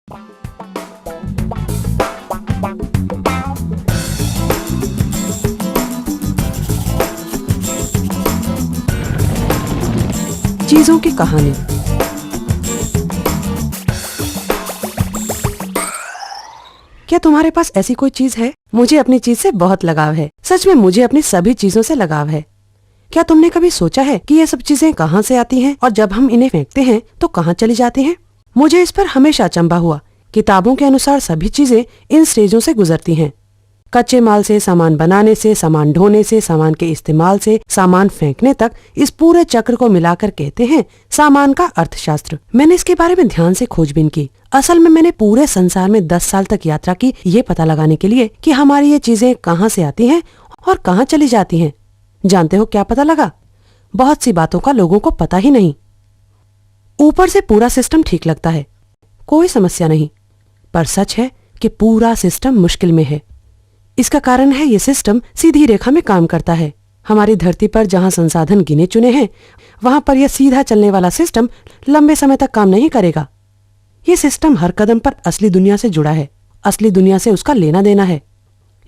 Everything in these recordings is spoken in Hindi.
चीजों की कहानी। क्या तुम्हारे पास ऐसी कोई चीज है? मुझे अपनी चीज से बहुत लगाव है। सच में मुझे अपनी सभी चीजों से लगाव है। क्या तुमने कभी सोचा है कि ये सब चीजें कहाँ से आती हैं और जब हम इन्हें फेंकते हैं तो कहाँ चली जाती हैं? मुझे इस पर हमेशा अचंभा हुआ। किताबों के अनुसार सभी चीजें इन स्टेजों से गुजरती हैं। कच्चे माल से सामान बनाने से, सामान ढोने से, सामान के इस्तेमाल से, सामान फेंकने तक, इस पूरे चक्र को मिलाकर कहते हैं सामान का अर्थशास्त्र। मैंने इसके बारे में ध्यान से खोजबीन की। असल में मैंने पूरे संसार में 10 साल तक यात्रा की, ये पता लगाने के लिए कि हमारी ये चीजें कहाँ से आती हैं और कहाँ चली जाती हैं। जानते हो क्या पता लगा? बहुत सी बातों का लोगों को पता ही नहीं। ऊपर से पूरा सिस्टम ठीक लगता है, कोई समस्या नहीं, पर सच है कि पूरा सिस्टम मुश्किल में है। इसका कारण है ये सिस्टम सीधी रेखा में काम करता है। हमारी धरती पर जहां संसाधन गिने चुने हैं, वहां पर यह सीधा चलने वाला सिस्टम लंबे समय तक काम नहीं करेगा। ये सिस्टम हर कदम पर असली दुनिया से जुड़ा है, असली दुनिया से उसका लेना देना है।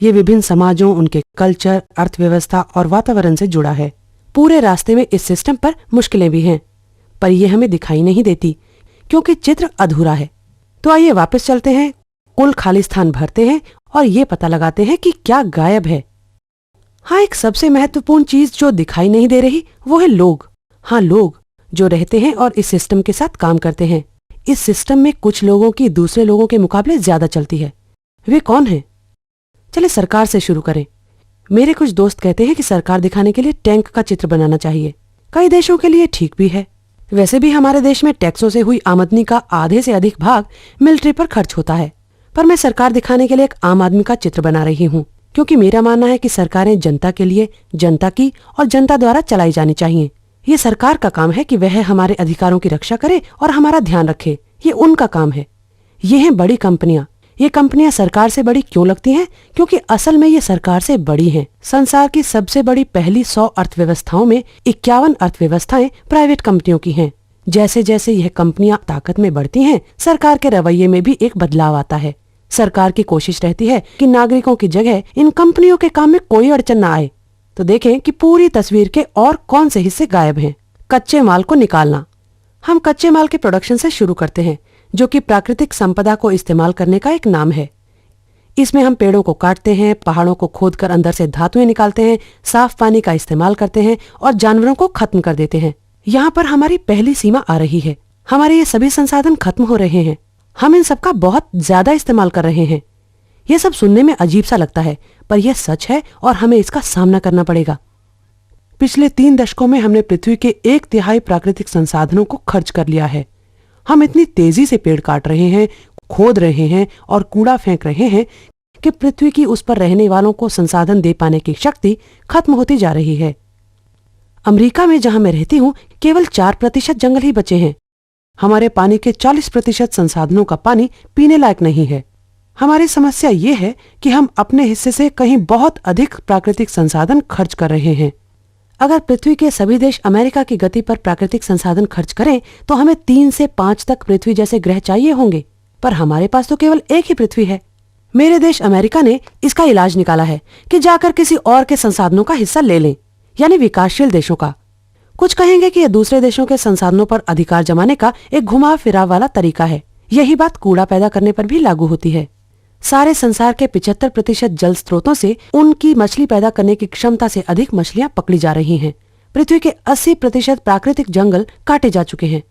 ये विभिन्न समाजों, उनके कल्चर, अर्थव्यवस्था और वातावरण से जुड़ा है। पूरे रास्ते में इस सिस्टम पर मुश्किलें भी हैं, पर यह हमें दिखाई नहीं देती क्योंकि चित्र अधूरा है। तो आइए वापस चलते हैं, कुल खाली स्थान भरते हैं और ये पता लगाते हैं कि क्या गायब है। हाँ, एक सबसे महत्वपूर्ण चीज जो दिखाई नहीं दे रही वो है लोग। हाँ, लोग जो रहते हैं और इस सिस्टम के साथ काम करते हैं। इस सिस्टम में कुछ लोगों की दूसरे लोगों के मुकाबले ज्यादा चलती है। वे कौन हैं? चलिए सरकार से शुरू करें। मेरे कुछ दोस्त कहते हैं कि सरकार दिखाने के लिए टैंक का चित्र बनाना चाहिए। कई देशों के लिए ठीक भी है। वैसे भी हमारे देश में टैक्सों से हुई आमदनी का आधे से अधिक भाग मिलिट्री पर खर्च होता है। पर मैं सरकार दिखाने के लिए एक आम आदमी का चित्र बना रही हूँ, क्योंकि मेरा मानना है कि सरकारें जनता के लिए, जनता की और जनता द्वारा चलाई जानी चाहिए। ये सरकार का काम है कि वह हमारे अधिकारों की रक्षा करे और हमारा ध्यान रखे। ये उनका काम है। ये हैं बड़ी कंपनियां। ये कंपनियां सरकार से बड़ी क्यों लगती हैं? क्योंकि असल में ये सरकार से बड़ी हैं। संसार की सबसे बड़ी पहली 100 अर्थव्यवस्थाओं में 51 अर्थव्यवस्थाएं प्राइवेट कंपनियों की हैं। जैसे जैसे यह कंपनियां ताकत में बढ़ती हैं, सरकार के रवैये में भी एक बदलाव आता है। सरकार की कोशिश रहती है कि नागरिकों की जगह इन कंपनियों के काम में कोई अड़चन न आए। तो देखें कि पूरी तस्वीर के और कौन से हिस्से गायब हैं। कच्चे माल को निकालना। हम कच्चे माल के प्रोडक्शन से शुरू करते हैं, जो कि प्राकृतिक संपदा को इस्तेमाल करने का एक नाम है। इसमें हम पेड़ों को काटते हैं, पहाड़ों को खोदकर अंदर से धातुएं निकालते हैं, साफ पानी का इस्तेमाल करते हैं और जानवरों को खत्म कर देते हैं। यहाँ पर हमारी पहली सीमा आ रही है। हमारे ये सभी संसाधन खत्म हो रहे हैं। हम इन सबका बहुत ज्यादा इस्तेमाल कर रहे हैं। यह सब सुनने में अजीब सा लगता है, पर यह सच है और हमें इसका सामना करना पड़ेगा। पिछले 3 दशकों में हमने पृथ्वी के 1/3 प्राकृतिक संसाधनों को खर्च कर लिया है। हम इतनी तेजी से पेड़ काट रहे हैं, खोद रहे हैं और कूड़ा फेंक रहे हैं कि पृथ्वी की उस पर रहने वालों को संसाधन दे पाने की शक्ति खत्म होती जा रही है। अमेरिका में जहां मैं रहती हूं, केवल 4% जंगल ही बचे हैं। हमारे पानी के 40% संसाधनों का पानी पीने लायक नहीं है। हमारी समस्या ये है कि हम अपने हिस्से से कहीं बहुत अधिक प्राकृतिक संसाधन खर्च कर रहे हैं। अगर पृथ्वी के सभी देश अमेरिका की गति पर प्राकृतिक संसाधन खर्च करें तो हमें 3 से 5 तक पृथ्वी जैसे ग्रह चाहिए होंगे, पर हमारे पास तो केवल एक ही पृथ्वी है। मेरे देश अमेरिका ने इसका इलाज निकाला है कि जाकर किसी और के संसाधनों का हिस्सा ले लें, यानी विकासशील देशों का। कुछ कहेंगे कि यह दूसरे देशों के संसाधनों पर अधिकार जमाने का एक घुमाव फिराव वाला तरीका है। यही बात कूड़ा पैदा करने पर भी लागू होती है। सारे संसार के 75% जल स्रोतों से उनकी मछली पैदा करने की क्षमता से अधिक मछलियां पकड़ी जा रही हैं। पृथ्वी के 80% प्राकृतिक जंगल काटे जा चुके हैं।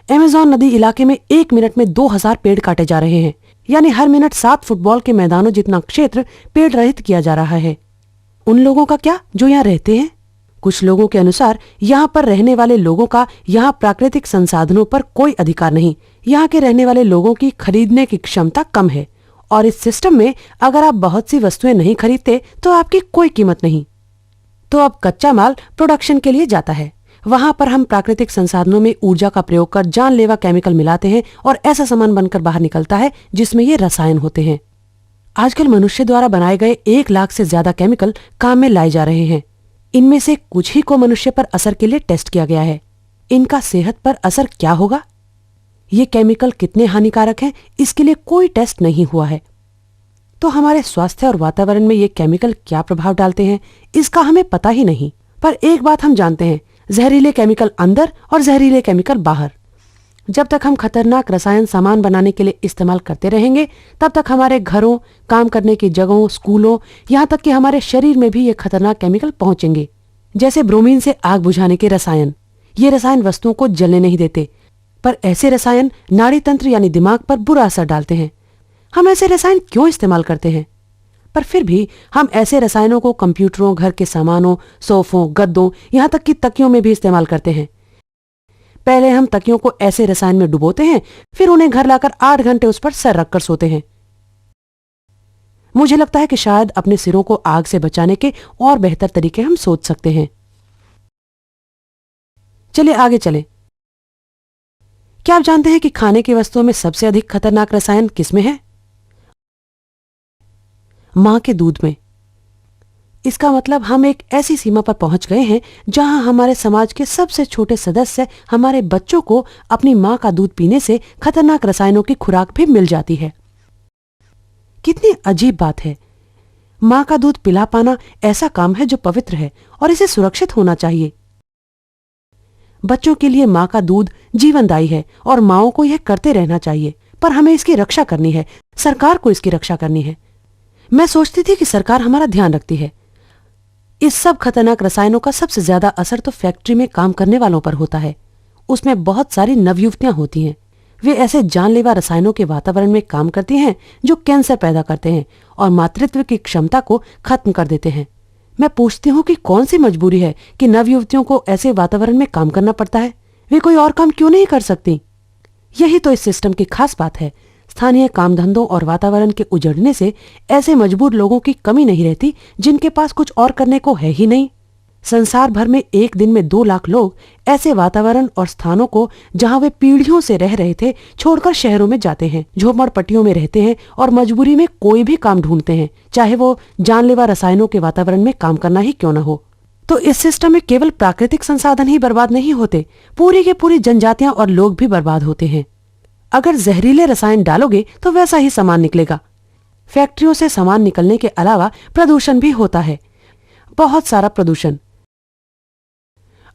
अमेज़न नदी इलाके में 1 मिनट में 2000 पेड़ काटे जा रहे हैं, यानी हर मिनट 7 फुटबॉल के मैदानों जितना क्षेत्र पेड़ रहित किया जा रहा है। उन लोगों का क्या जो यहाँ रहते हैं? कुछ लोगों के अनुसार यहाँ पर रहने वाले लोगों का यहाँ प्राकृतिक संसाधनों पर कोई अधिकार नहीं। यहाँ के रहने वाले लोगों की खरीदने की क्षमता कम है और इस सिस्टम में अगर आप बहुत सी वस्तुएं नहीं खरीदते तो आपकी कोई कीमत नहीं। तो अब कच्चा माल प्रोडक्शन के लिए जाता है। वहां पर हम प्राकृतिक संसाधनों में ऊर्जा का प्रयोग कर जानलेवा केमिकल मिलाते हैं और ऐसा सामान बनकर बाहर निकलता है जिसमें ये रसायन होते हैं। आजकल मनुष्य द्वारा बनाए गए 1 लाख से ज्यादा केमिकल काम में लाए जा रहे हैं। इनमें से कुछ ही को मनुष्य पर असर के लिए टेस्ट किया गया है। इनका सेहत पर असर क्या होगा? ये केमिकल कितने हानिकारक हैं इसके लिए कोई टेस्ट नहीं हुआ है। तो हमारे स्वास्थ्य और वातावरण में ये केमिकल क्या प्रभाव डालते हैं इसका हमें पता ही नहीं। पर एक बात हम जानते हैं, जहरीले केमिकल अंदर और जहरीले केमिकल बाहर। जब तक हम खतरनाक रसायन सामान बनाने के लिए इस्तेमाल करते रहेंगे तब तक हमारे घरों, काम करने की जगहों, स्कूलों, यहाँ तक कि हमारे शरीर में भी ये खतरनाक केमिकल पहुंचेंगे। जैसे ब्रोमीन से आग बुझाने के रसायन। ये रसायन वस्तुओं को जलने नहीं देते, पर ऐसे रसायन नाड़ी तंत्र यानी दिमाग पर बुरा असर डालते हैं। हम ऐसे रसायन क्यों इस्तेमाल करते हैं? पर फिर भी हम ऐसे रसायनों को कंप्यूटरों, घर के सामानों, सोफों, गद्दों, यहाँ तक कि तकियों में भी इस्तेमाल करते हैं। पहले हम तकियों को ऐसे रसायन में डुबोते हैं, फिर उन्हें घर लाकर 8 घंटे उस पर सर रखकर सोते हैं। मुझे लगता है कि शायद अपने सिरों को आग से बचाने के और बेहतर तरीके हम सोच सकते हैं। चलिए आगे चलें। क्या आप जानते हैं कि खाने की वस्तुओं में सबसे अधिक खतरनाक रसायन किसमें है? मां के दूध में। इसका मतलब हम एक ऐसी सीमा पर पहुंच गए हैं जहां हमारे समाज के सबसे छोटे सदस्य, हमारे बच्चों को अपनी मां का दूध पीने से खतरनाक रसायनों की खुराक भी मिल जाती है। कितनी अजीब बात है। मां का दूध पिला पाना ऐसा काम है जो पवित्र है और इसे सुरक्षित होना चाहिए। बच्चों के लिए मां का दूध जीवनदायी है और माओं को यह करते रहना चाहिए, पर हमें इसकी रक्षा करनी है। सरकार को इसकी रक्षा करनी है। मैं सोचती थी कि सरकार हमारा ध्यान रखती है। इस सब खतरनाक रसायनों का सबसे ज्यादा असर तो फैक्ट्री में काम करने वालों पर होता है। उसमें बहुत सारी नवयुवतियां होती हैं। वे ऐसे जानलेवा रसायनों के वातावरण में काम करती हैं जो कैंसर पैदा करते हैं और मातृत्व की क्षमता को खत्म कर देते हैं। मैं पूछती हूँ कि कौन सी मजबूरी है कि नवयुवतियों को ऐसे वातावरण में काम करना पड़ता है? वे कोई और काम क्यों नहीं कर सकती? यही तो इस सिस्टम की खास बात है। स्थानीय काम धंधों और वातावरण के उजड़ने से ऐसे मजबूर लोगों की कमी नहीं रहती जिनके पास कुछ और करने को है ही नहीं। संसार भर में एक दिन में 2 लाख लोग ऐसे वातावरण और स्थानों को जहां वे पीढ़ियों से रह रहे थे छोड़कर शहरों में जाते हैं, झोपड़पट्टियों में रहते हैं और मजबूरी में कोई भी काम ढूंढते हैं, चाहे वो जानलेवा रसायनों के वातावरण में काम करना ही क्यों न हो। तो इस सिस्टम में केवल प्राकृतिक संसाधन ही बर्बाद नहीं होते, पूरी के पूरी जनजातियां और लोग भी बर्बाद होते हैं। अगर जहरीले रसायन डालोगे तो वैसा ही सामान निकलेगा। फैक्ट्रियों से सामान निकलने के अलावा प्रदूषण भी होता है, बहुत सारा प्रदूषण।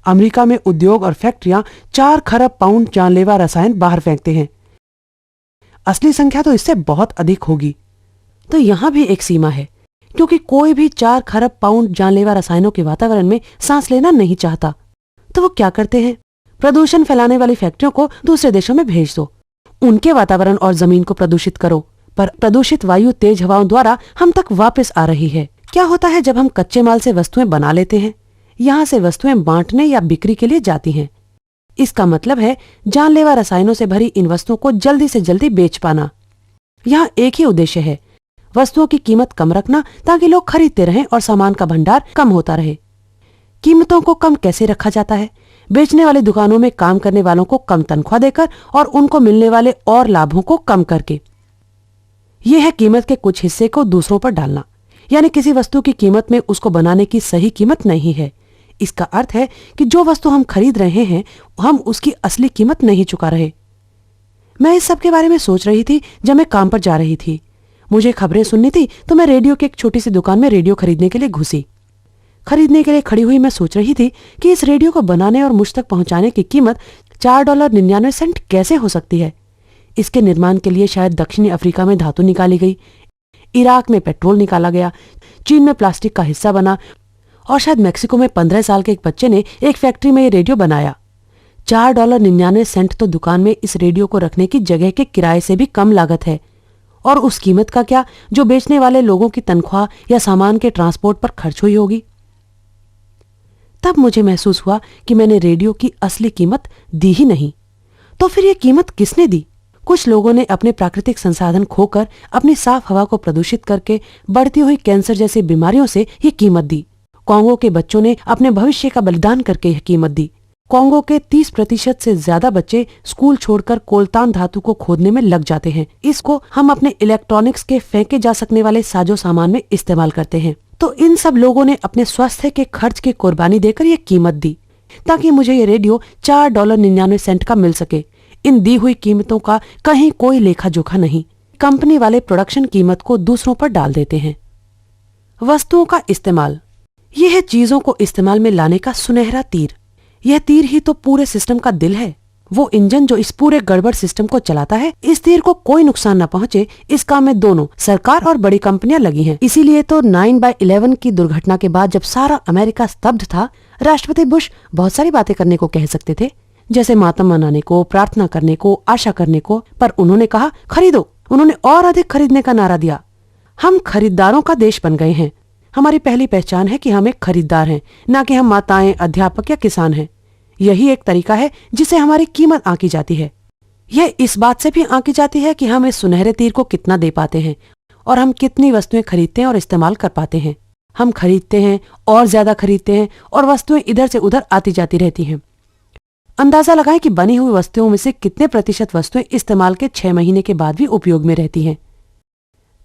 अमेरिका में उद्योग और फैक्ट्रियां 4 खरब पाउंड जानलेवा रसायन बाहर फेंकते हैं। असली संख्या तो इससे बहुत अधिक होगी। तो यहां भी एक सीमा है, क्योंकि कोई भी 4 खरब पाउंड जानलेवा रसायनों के वातावरण में सांस लेना नहीं चाहता। तो वो क्या करते हैं? प्रदूषण फैलाने वाली फैक्ट्रियों को दूसरे देशों में भेज दो, उनके वातावरण और जमीन को प्रदूषित करो। पर प्रदूषित वायु तेज हवाओं द्वारा हम तक वापस आ रही है। क्या होता है जब हम कच्चे माल से वस्तुएं बना लेते हैं? यहाँ से वस्तुएं बांटने या बिक्री के लिए जाती हैं। इसका मतलब है जानलेवा रसायनों से भरी इन वस्तुओं को जल्दी से जल्दी बेच पाना। यहाँ एक ही उद्देश्य है, वस्तुओं की कीमत कम रखना ताकि लोग खरीदते रहें और सामान का भंडार कम होता रहे। कीमतों को कम कैसे रखा जाता है? बेचने वाली दुकानों में काम करने वालों को कम तनख्वाह देकर और उनको मिलने वाले और लाभों को कम करके। यह है कीमत के कुछ हिस्से को दूसरों पर डालना, यानी किसी वस्तु की कीमत में उसको बनाने की सही कीमत नहीं है। इसका अर्थ है कि जो वस्तु हम खरीद रहे हैं हम उसकी असली कीमत नहीं चुका रहे। मैं इस सब के बारे में सोच रही थी जब मैं काम पर जा रही थी। मुझे खबरें सुननी थी तो मैं रेडियो की एक छोटी सी दुकान में रेडियो खरीदने के लिए घुसी। खरीदने के लिए खड़ी हुई मैं सोच रही थी कि इस रेडियो को बनाने और मुझ तक पहुंचाने की कीमत $4.99 कैसे हो सकती है। इसके निर्माण के लिए शायद दक्षिणी अफ्रीका में धातु निकाली गई, इराक में पेट्रोल निकाला गया, चीन में प्लास्टिक का हिस्सा बना और शायद मेक्सिको में 15 साल के एक बच्चे ने एक फैक्ट्री में ये रेडियो बनाया। $4.99 तो दुकान में इस रेडियो को रखने की जगह के किराए से भी कम लागत है। और उस कीमत का क्या जो बेचने वाले लोगों की तनख्वाह या सामान के ट्रांसपोर्ट पर खर्च हुई होगी। तब मुझे महसूस हुआ कि मैंने रेडियो की असली कीमत दी ही नहीं। तो फिर यह कीमत किसने दी? कुछ लोगों ने अपने प्राकृतिक संसाधन खोकर अपनी साफ हवा को प्रदूषित करके बढ़ती हुई कैंसर जैसी बीमारियों से ये कीमत दी। कॉन्गो के बच्चों ने अपने भविष्य का बलिदान करके यह कीमत दी। कॉन्गो के 30% से ज्यादा बच्चे स्कूल छोड़कर कोलतान धातु को खोदने में लग जाते हैं। इसको हम अपने इलेक्ट्रॉनिक्स के फेंके जा सकने वाले साजो सामान में इस्तेमाल करते हैं। तो इन सब लोगों ने अपने स्वास्थ्य के खर्च की कुर्बानी देकर ये कीमत दी ताकि मुझे ये रेडियो $4.99 का मिल सके। इन दी हुई कीमतों का कहीं कोई लेखा जोखा नहीं। कंपनी वाले प्रोडक्शन कीमत को दूसरों पर डाल देते हैं। वस्तुओं का इस्तेमाल, यह है चीजों को इस्तेमाल में लाने का सुनहरा तीर। यह तीर ही तो पूरे सिस्टम का दिल है, वो इंजन जो इस पूरे गड़बड़ सिस्टम को चलाता है। इस तीर को कोई नुकसान न पहुंचे, इस काम में दोनों सरकार और बड़ी कंपनियां लगी हैं। इसीलिए तो 9/11 की दुर्घटना के बाद जब सारा अमेरिका स्तब्ध था, राष्ट्रपति बुश बहुत सारी बातें करने को कह सकते थे, जैसे मातम मनाने को, प्रार्थना करने को, आशा करने को, पर उन्होंने कहा खरीदो। उन्होंने और अधिक खरीदने का नारा दिया। हम खरीदारों का देश बन गए हैं। हमारी पहली पहचान है कि हम एक खरीदार हैं, न कि हम माताएं, अध्यापक या किसान हैं। यही एक तरीका है जिसे हमारी कीमत आंकी जाती है। यह इस बात से भी आंकी जाती है कि हम इस सुनहरे तीर को कितना दे पाते हैं और हम कितनी वस्तुएं खरीदते हैं और इस्तेमाल कर पाते हैं। हम खरीदते हैं और ज्यादा खरीदते हैं और वस्तुएं इधर से उधर आती जाती रहती हैं। अंदाजा लगाएं कि बनी हुई वस्तुओं में से कितने प्रतिशत वस्तुएं इस्तेमाल के 6 महीने के बाद भी उपयोग में रहती हैं।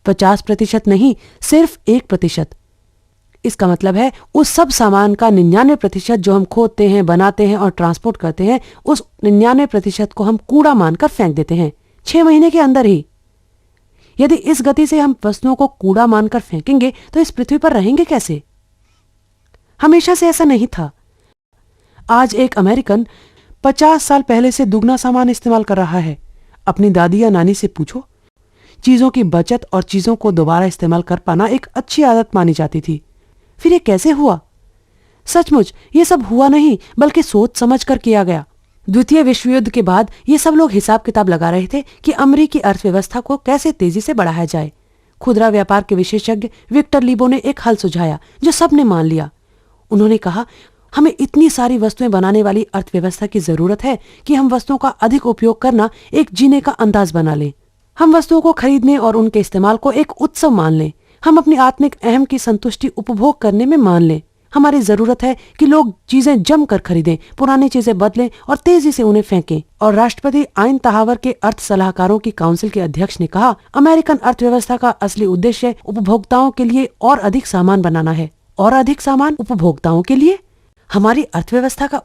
50% नहीं, सिर्फ 1%। इसका मतलब है उस सब सामान का 99% जो हम खोदते हैं, बनाते हैं और ट्रांसपोर्ट करते हैं, उस 99% को हम कूड़ा मानकर फेंक देते हैं 6 महीने के अंदर ही। यदि इस गति से हम वस्तुओं को कूड़ा मानकर फेंकेंगे तो इस पृथ्वी पर रहेंगे कैसे? हमेशा से ऐसा नहीं था। आज एक अमेरिकन 50 साल पहले से दुगना सामान इस्तेमाल कर रहा है। अपनी दादी या नानी से पूछो। चीजों की बचत और चीजों को दोबारा इस्तेमाल कर पाना एक अच्छी आदत मानी जाती थी। फिर ये कैसे हुआ? सचमुच ये सब हुआ नहीं, बल्कि सोच समझ कर किया गया। द्वितीय विश्व युद्ध के बाद ये सब लोग हिसाब किताब लगा रहे थे कि अमेरिकी अर्थव्यवस्था को कैसे तेजी से बढ़ाया जाए। खुदरा व्यापार के विशेषज्ञ विक्टर लीबो ने एक हल सुझाया जो सबने मान लिया। उन्होंने कहा, हमें इतनी सारी वस्तुएं बनाने वाली अर्थव्यवस्था की जरूरत है कि हम वस्तुओं का अधिक उपयोग करना एक जीने का अंदाज बना लें। हम वस्तुओं को खरीदने और उनके इस्तेमाल को एक उत्सव मान लें। हम अपनी आत्मिक अहम की संतुष्टि उपभोग करने में मान लें। हमारी जरूरत है कि लोग चीजें जमकर खरीदें, पुरानी चीजें बदलें और तेजी से उन्हें फेंकें। और राष्ट्रपति आइन तहावर के अर्थ सलाहकारों की काउंसिल के अध्यक्ष ने कहा, अमेरिकन अर्थव्यवस्था का असली उद्देश्य उपभोक्ताओं के लिए और अधिक सामान बनाना है। और अधिक सामान उपभोक्ताओं के लिए? हमारी अर्थव्यवस्था का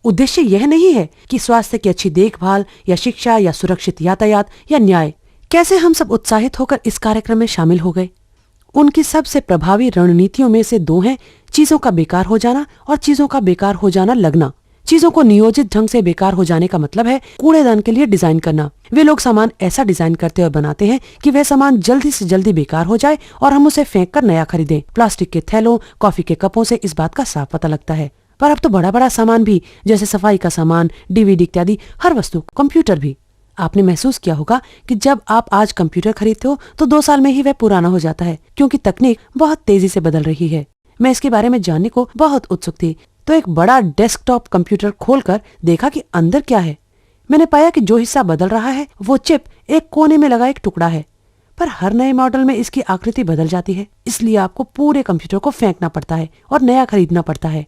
उद्देश्य यह नहीं है कि स्वास्थ्य की अच्छी देखभाल या शिक्षा या सुरक्षित यातायात या न्याय। कैसे हम सब उत्साहित होकर इस कार्यक्रम में शामिल हो गए। उनकी सबसे प्रभावी रणनीतियों में से 2 हैं, चीजों का बेकार हो जाना और चीजों का बेकार हो जाना लगना। चीजों को नियोजित ढंग से बेकार हो जाने का मतलब है कूड़ेदान के लिए डिजाइन करना। वे लोग सामान ऐसा डिजाइन करते और बनाते हैं कि वह सामान जल्दी से जल्दी बेकार हो जाए और हम उसे फेंक कर नया खरीदें। प्लास्टिक के थैलों, कॉफी के कपों से इस बात का साफ पता लगता है। पर अब तो बड़ा बड़ा सामान भी, जैसे सफाई का सामान, DVD इत्यादि, हर वस्तु, कंप्यूटर भी। आपने महसूस किया होगा कि जब आप आज कंप्यूटर खरीदते हो तो 2 साल में ही वह पुराना हो जाता है, क्योंकि तकनीक बहुत तेजी से बदल रही है। मैं इसके बारे में जानने को बहुत उत्सुक थी, तो एक बड़ा डेस्कटॉप कंप्यूटर खोलकर देखा कि अंदर क्या है। मैंने पाया कि जो हिस्सा बदल रहा है वो चिप एक कोने में लगा एक टुकड़ा है, पर हर नए मॉडल में इसकी आकृति बदल जाती है, इसलिए आपको पूरे कंप्यूटर को फेंकना पड़ता है और नया खरीदना पड़ता है।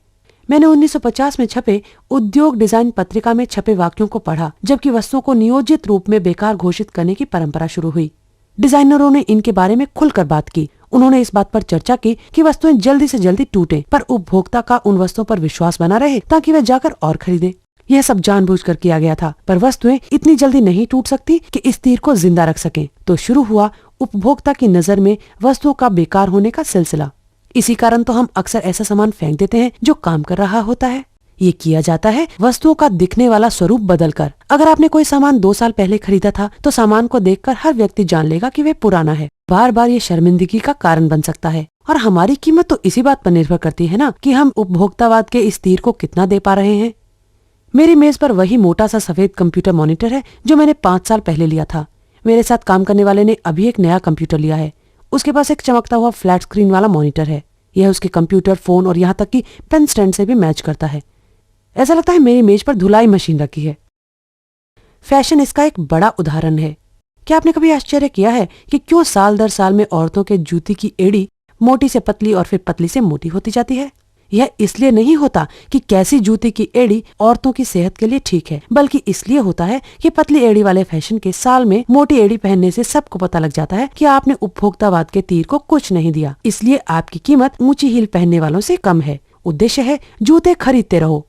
मैंने 1950 में छपे उद्योग डिजाइन पत्रिका में छपे वाक्यों को पढ़ा, जबकि वस्तुओं को नियोजित रूप में बेकार घोषित करने की परंपरा शुरू हुई। डिजाइनरों ने इनके बारे में खुलकर बात की। उन्होंने इस बात पर चर्चा की कि वस्तुएं जल्दी से जल्दी टूटें, पर उपभोक्ता का उन वस्तुओं पर विश्वास बना रहे ताकि वह जाकर और खरीदे। यह सब जानबूझकर किया गया था, पर वस्तुएं इतनी जल्दी नहीं टूट सकती कि इस तीर को जिंदा रख सकें। तो शुरू हुआ उपभोक्ता की नजर में वस्तुओं का बेकार होने का सिलसिला। इसी कारण तो हम अक्सर ऐसा सामान फेंक देते हैं जो काम कर रहा होता है। ये किया जाता है वस्तुओं का दिखने वाला स्वरूप बदलकर। अगर आपने कोई सामान 2 साल पहले खरीदा था तो सामान को देखकर हर व्यक्ति जान लेगा कि वह पुराना है। बार बार ये शर्मिंदगी का कारण बन सकता है। और हमारी कीमत तो इसी बात पर निर्भर करती है ना कि हम उपभोक्तावाद के इस तीर को कितना दे पा रहे हैं। मेरी मेज पर वही मोटा सा सफेद कंप्यूटर मॉनिटर है जो मैंने 5 साल पहले लिया था। मेरे साथ काम करने वाले ने अभी एक नया कंप्यूटर लिया है। उसके पास एक चमकता हुआ फ्लैट स्क्रीन वाला मॉनिटर है। यह उसके कंप्यूटर, फोन और यहाँ तक कि पेन स्टैंड से भी मैच करता है। ऐसा लगता है मेरी मेज पर धुलाई मशीन रखी है। फैशन इसका एक बड़ा उदाहरण है। क्या आपने कभी आश्चर्य किया है कि क्यों साल दर साल में औरतों के जूती की एड़ी मोटी से पतली और फिर पतली से मोटी होती जाती है? यह इसलिए नहीं होता कि कैसी जूती की एड़ी औरतों की सेहत के लिए ठीक है, बल्कि इसलिए होता है कि पतली एड़ी वाले फैशन के साल में मोटी एड़ी पहनने से सबको पता लग जाता है कि आपने उपभोक्तावाद के तीर को कुछ नहीं दिया, इसलिए आपकी कीमत ऊंची हील पहनने वालों से कम है। उद्देश्य है जूते खरीदते रहो।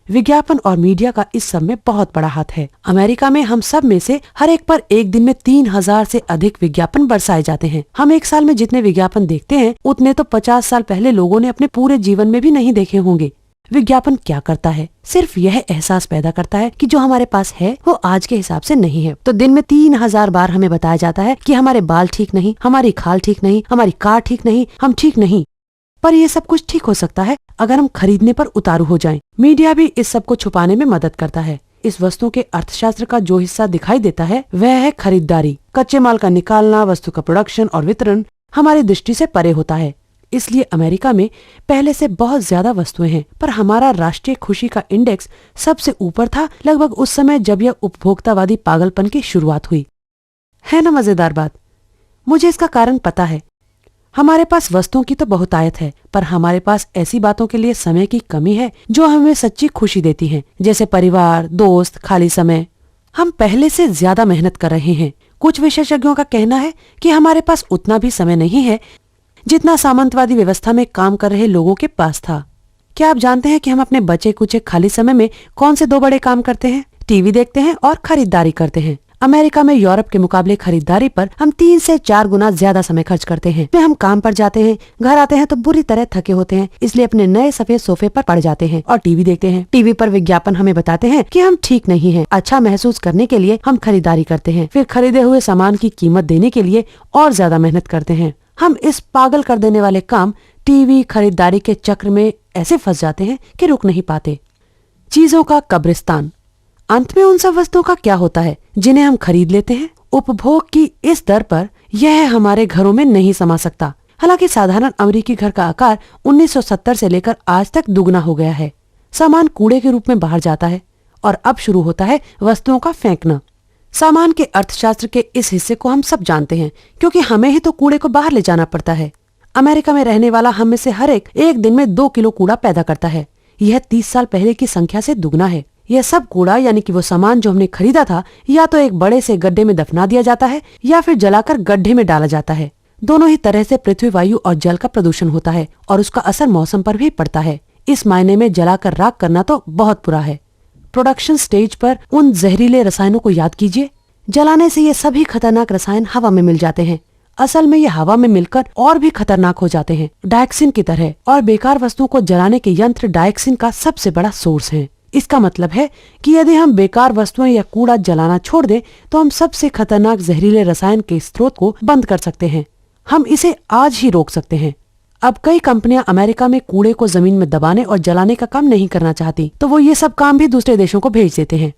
विज्ञापन और मीडिया का इस सब में बहुत बड़ा हाथ है। अमेरिका में हम सब में से हर एक पर एक दिन में 3000 से अधिक विज्ञापन बरसाए जाते हैं। हम एक साल में जितने विज्ञापन देखते हैं उतने तो 50 साल पहले लोगों ने अपने पूरे जीवन में भी नहीं देखे होंगे। विज्ञापन क्या करता है? सिर्फ यह एहसास पैदा करता है कि जो हमारे पास है वो आज के हिसाब से नहीं है। तो दिन में 3000 बार हमें बताया जाता है कि हमारे बाल ठीक नहीं, हमारी खाल ठीक नहीं, हमारी कार ठीक नहीं, हम ठीक नहीं। पर ये सब कुछ ठीक हो सकता है अगर हम खरीदने पर उतारू हो जाएं। मीडिया भी इस सब को छुपाने में मदद करता है। इस वस्तु के अर्थशास्त्र का जो हिस्सा दिखाई देता है वह है खरीदारी। कच्चे माल का निकालना, वस्तु का प्रोडक्शन और वितरण हमारी दृष्टि से परे होता है। इसलिए अमेरिका में पहले से बहुत ज्यादा वस्तुएं हैं, पर हमारा राष्ट्रीय खुशी का इंडेक्स सबसे ऊपर था लगभग उस समय जब यह उपभोक्तावादी पागलपन की शुरुआत हुई। है ना मजेदार बात? मुझे इसका कारण पता है। हमारे पास वस्तुओं की तो बहुतायत है, पर हमारे पास ऐसी बातों के लिए समय की कमी है जो हमें सच्ची खुशी देती हैं, जैसे परिवार, दोस्त, खाली समय। हम पहले से ज्यादा मेहनत कर रहे हैं। कुछ विशेषज्ञों का कहना है कि हमारे पास उतना भी समय नहीं है जितना सामंतवादी व्यवस्था में काम कर रहे लोगों के पास था। क्या आप जानते हैं कि हम अपने बचे कुचे खाली समय में कौन से 2 बड़े काम करते हैं? टीवी देखते हैं और खरीदारी करते हैं। अमेरिका में यूरोप के मुकाबले खरीदारी पर हम 3 से 4 गुना ज्यादा समय खर्च करते हैं। हम काम पर जाते हैं, घर आते हैं तो बुरी तरह थके होते हैं, इसलिए अपने नए सफेद सोफे पर पड़ जाते हैं और टीवी देखते हैं। टीवी पर विज्ञापन हमें बताते हैं कि हम ठीक नहीं हैं। अच्छा महसूस करने के लिए हम खरीदारी करते हैं, फिर खरीदे हुए सामान की कीमत देने के लिए और ज्यादा मेहनत करते हैं। हम इस पागल कर देने वाले काम टीवी खरीदारी के चक्र में ऐसे फंस जाते हैं कि रुक नहीं पाते। चीजों का कब्रिस्तान। अंत में उन सब वस्तुओं का क्या होता है जिन्हें हम खरीद लेते हैं? उपभोग की इस दर पर यह हमारे घरों में नहीं समा सकता। हालांकि साधारण अमेरिकी घर का आकार 1970 से लेकर आज तक दुगना हो गया है। सामान कूड़े के रूप में बाहर जाता है और अब शुरू होता है वस्तुओं का फेंकना। सामान के अर्थशास्त्र के इस हिस्से को हम सब जानते हैं, क्योंकि हमें ही तो कूड़े को बाहर ले जाना पड़ता है। अमेरिका में रहने वाला हम में से हर एक दिन में 2 किलो कूड़ा पैदा करता है। यह 30 साल पहले की संख्या से दुगना है। यह सब कूड़ा यानी कि वो सामान जो हमने खरीदा था या तो एक बड़े से गड्ढे में दफना दिया जाता है या फिर जलाकर गड्ढे में डाला जाता है। दोनों ही तरह से पृथ्वी, वायु और जल का प्रदूषण होता है और उसका असर मौसम पर भी पड़ता है। इस मायने में जलाकर राख करना तो बहुत बुरा है। प्रोडक्शन स्टेज पर उन जहरीले रसायनों को याद कीजिए। जलाने से ये सभी खतरनाक रसायन हवा में मिल जाते हैं। असल में ये हवा में मिलकर और भी खतरनाक हो जाते हैं, डायक्सिन की तरह। और बेकार वस्तुओं को जलाने के यंत्र डायक्सिन का सबसे बड़ा सोर्स हैं। इसका मतलब है कि यदि हम बेकार वस्तुएं या कूड़ा जलाना छोड़ दें तो हम सबसे खतरनाक जहरीले रसायन के स्रोत को बंद कर सकते हैं। हम इसे आज ही रोक सकते हैं। अब कई कंपनियां अमेरिका में कूड़े को जमीन में दबाने और जलाने का काम नहीं करना चाहती, तो वो ये सब काम भी दूसरे देशों को भेज देते हैं।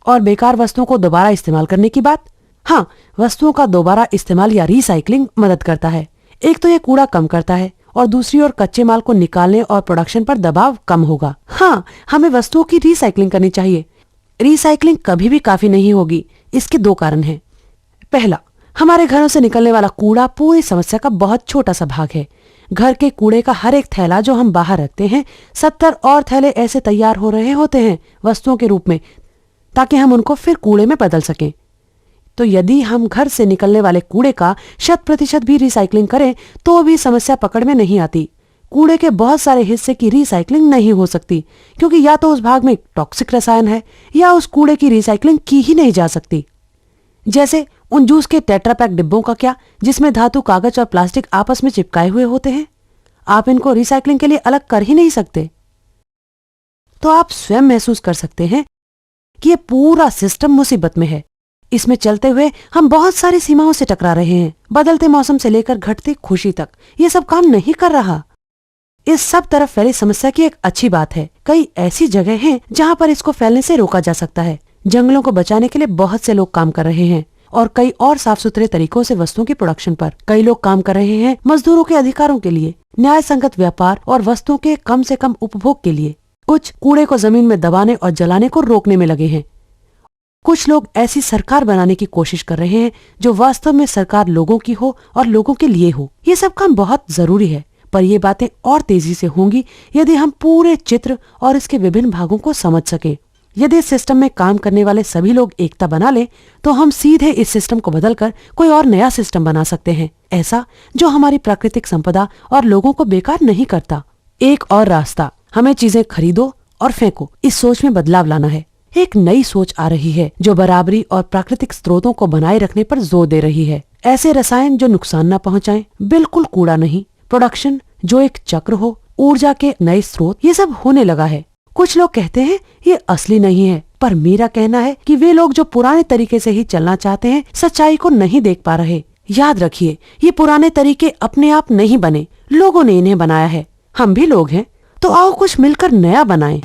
और बेकार वस्तुओं को दोबारा इस्तेमाल करने की बात, हाँ, वस्तुओं का दोबारा इस्तेमाल या रिसाइकलिंग मदद करता है। एक तो ये कूड़ा कम करता है और दूसरी ओर कच्चे माल को निकालने और प्रोडक्शन पर दबाव कम होगा। हाँ, हमें वस्तुओं की रिसाइकलिंग करनी चाहिए। रिसाइकलिंग कभी भी काफी नहीं होगी। इसके 2 कारण हैं। पहला, हमारे घरों से निकलने वाला कूड़ा पूरी समस्या का बहुत छोटा सा भाग है। घर के कूड़े का हर एक थैला जो हम बाहर रखते हैं, 70 और थैले ऐसे तैयार हो रहे होते हैं वस्तुओं के रूप में, ताकि हम उनको फिर कूड़े में बदल सकें। तो यदि हम घर से निकलने वाले कूड़े का 100% भी रिसाइकलिंग करें तो भी समस्या पकड़ में नहीं आती। कूड़े के बहुत सारे हिस्से की रिसाइकलिंग नहीं हो सकती, क्योंकि या तो उस भाग में टॉक्सिक रसायन है या उस कूड़े की रिसाइकलिंग की ही नहीं जा सकती। जैसे उन जूस के टेट्रापैक डिब्बों का क्या, जिसमें धातु, कागज और प्लास्टिक आपस में चिपकाए हुए होते हैं। आप इनको रिसाइकलिंग के लिए अलग कर ही नहीं सकते। तो आप स्वयं महसूस कर सकते हैं कि ये पूरा सिस्टम मुसीबत में है। इसमें चलते हुए हम बहुत सारी सीमाओं से टकरा रहे हैं। बदलते मौसम से लेकर घटती खुशी तक ये सब काम नहीं कर रहा। इस सब तरफ फैली समस्या की एक अच्छी बात है, कई ऐसी जगह हैं जहां पर इसको फैलने से रोका जा सकता है। जंगलों को बचाने के लिए बहुत से लोग काम कर रहे हैं और कई और साफ सुथरे तरीकों से वस्तुओं की प्रोडक्शन पर। कई लोग काम कर रहे हैं मजदूरों के अधिकारों के लिए, न्याय संगत व्यापार और वस्तुओं के कम से कम उपभोग के लिए। कुछ कूड़े को जमीन में दबाने और जलाने को रोकने में लगे हैं। कुछ लोग ऐसी सरकार बनाने की कोशिश कर रहे हैं जो वास्तव में सरकार लोगों की हो और लोगों के लिए हो। ये सब काम बहुत जरूरी है, पर ये बातें और तेजी से होंगी यदि हम पूरे चित्र और इसके विभिन्न भागों को समझ सके। यदि इस सिस्टम में काम करने वाले सभी लोग एकता बना लें तो हम सीधे इस सिस्टम को बदलकर कोई और नया सिस्टम बना सकते हैं, ऐसा जो हमारी प्राकृतिक संपदा और लोगों को बेकार नहीं करता। एक और रास्ता, हमें चीजें खरीदो और फेंको। इस सोच में बदलाव लाना है। एक नई सोच आ रही है जो बराबरी और प्राकृतिक स्रोतों को बनाए रखने पर जोर दे रही है। ऐसे रसायन जो नुकसान न पहुंचाएं, बिल्कुल कूड़ा नहीं। प्रोडक्शन जो एक चक्र हो, ऊर्जा के नए स्रोत, ये सब होने लगा है। कुछ लोग कहते हैं ये असली नहीं है, पर मेरा कहना है कि वे लोग जो पुराने तरीके से ही चलना चाहते हैं, सच्चाई को नहीं देख पा रहे। याद रखिए, ये पुराने तरीके अपने आप नहीं बने, लोगों ने इन्हें बनाया है। हम भी लोग हैं, तो आओ कुछ मिलकर नया बनाएं।